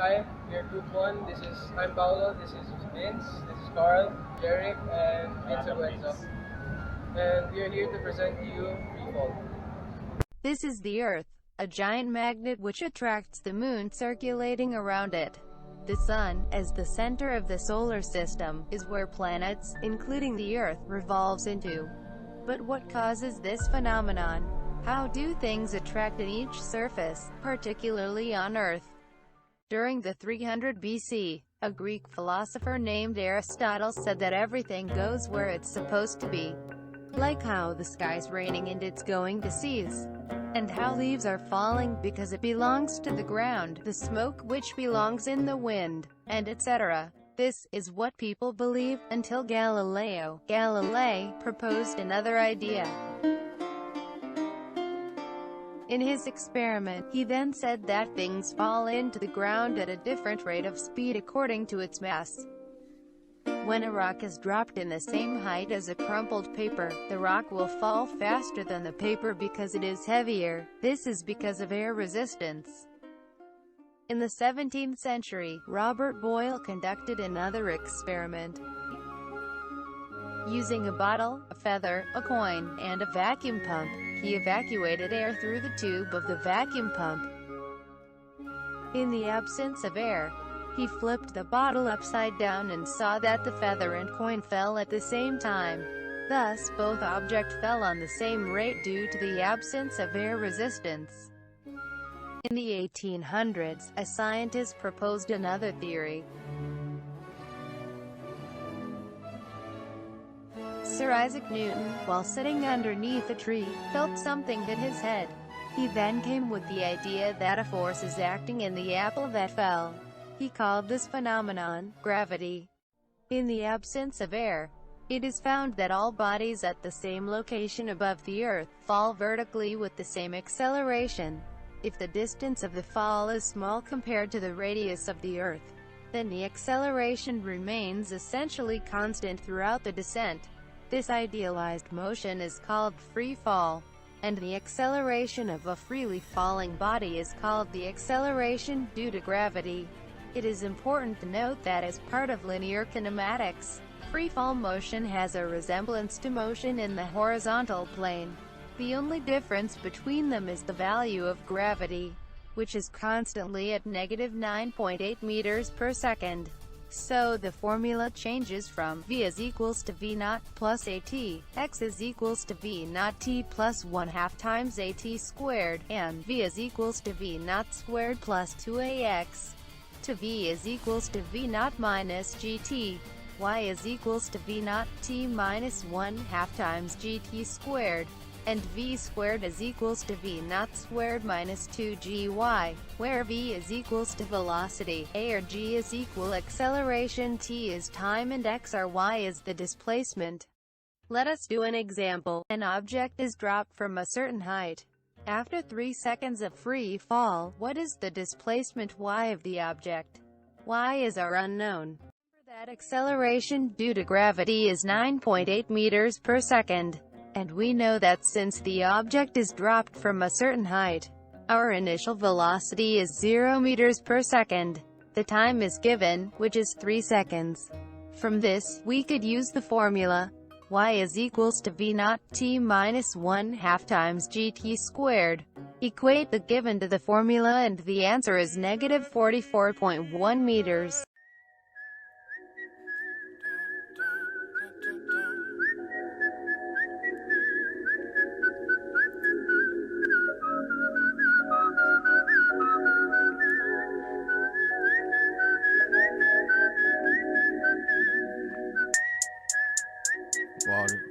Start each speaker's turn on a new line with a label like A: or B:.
A: Hi, we are Group 1. I'm Paolo, this is Vince, this is Carl, Jeric, and Vince Aguenza. And we are here to present to you Freefall.
B: This is the Earth, a giant magnet which attracts the moon circulating around it. The Sun, as the center of the solar system, is where planets, including the Earth, revolves into. But what causes this phenomenon? How do things attract in each surface, particularly on Earth? During the 300 BC, a Greek philosopher named Aristotle said that everything goes where it's supposed to be. Like how the sky's raining and it's going to cease. And how leaves are falling because it belongs to the ground, the smoke which belongs in the wind, and etc. This is what people believed, until Galileo Galilei proposed another idea. In his experiment, he then said that things fall into the ground at a different rate of speed according to its mass. When a rock is dropped in the same height as a crumpled paper, the rock will fall faster than the paper because it is heavier. This is because of air resistance. In the 17th century, Robert Boyle conducted another experiment. Using a bottle, a feather, a coin, and a vacuum pump, he evacuated air through the tube of the vacuum pump. In the absence of air, he flipped the bottle upside down and saw that the feather and coin fell at the same time. Thus, both objects fell on the same rate due to the absence of air resistance. In the 1800s, a scientist proposed another theory. Sir Isaac Newton, while sitting underneath a tree, felt something hit his head. He then came with the idea that a force is acting in the apple that fell. He called this phenomenon gravity. In the absence of air, it is found that all bodies at the same location above the Earth fall vertically with the same acceleration. If the distance of the fall is small compared to the radius of the Earth, then the acceleration remains essentially constant throughout the descent. This idealized motion is called free fall, and the acceleration of a freely falling body is called the acceleration due to gravity. It is important to note that as part of linear kinematics, free fall motion has a resemblance to motion in the horizontal plane. The only difference between them is the value of gravity, which is constantly at -9.8 meters per second. So the formula changes from v is equals to v naught plus at, x is equals to v naught t plus 1/2 times at squared, and v is equals to v naught squared plus 2ax, to v is equals to v naught minus gt, y is equals to v naught t minus 1/2 times gt squared, and v squared is equals to v naught squared minus 2gy, where v is equals to velocity, a or g is equal acceleration, t is time, and x or y is the displacement. Let us do an example. An object is dropped from a certain height. After 3 seconds of free fall, what is the displacement y of the object? Y is our unknown. Remember that acceleration due to gravity is 9.8 meters per second. And we know that since the object is dropped from a certain height, our initial velocity is 0 meters per second. The time is given, which is 3 seconds. From this, we could use the formula y is equals to v naught t minus 1/2 times gt squared. Equate the given to the formula and the answer is -44.1 meters.
C: Water.